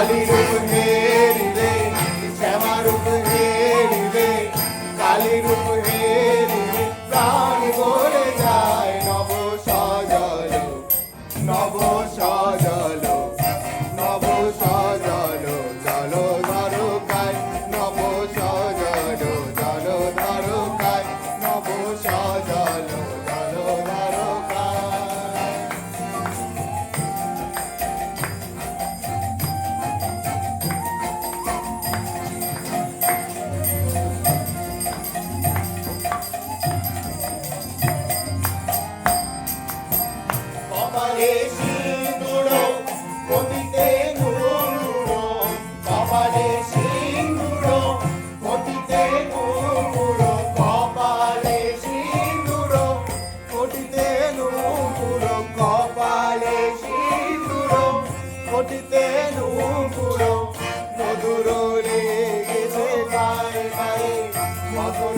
কালী রূপ হেরিবে শ্যামা রূপ হেরিবে কালী রূপ হেরিবে প্রাণ ভরে যায় নব সজল নব সজল নব সজল জল ধারকায় নব সজল জল ধারকায় নব সজল জল ধারকায় কপালে সিঁদুর পতিতে নুপুর কপালে সিঁদুর পতিতে নুপুর কপালে সিঁদুর পতিতে নুপুর কপালে সিঁদুর পতিতে নুপুর মধুর লেগেছে গায়ে গায়ে মধুর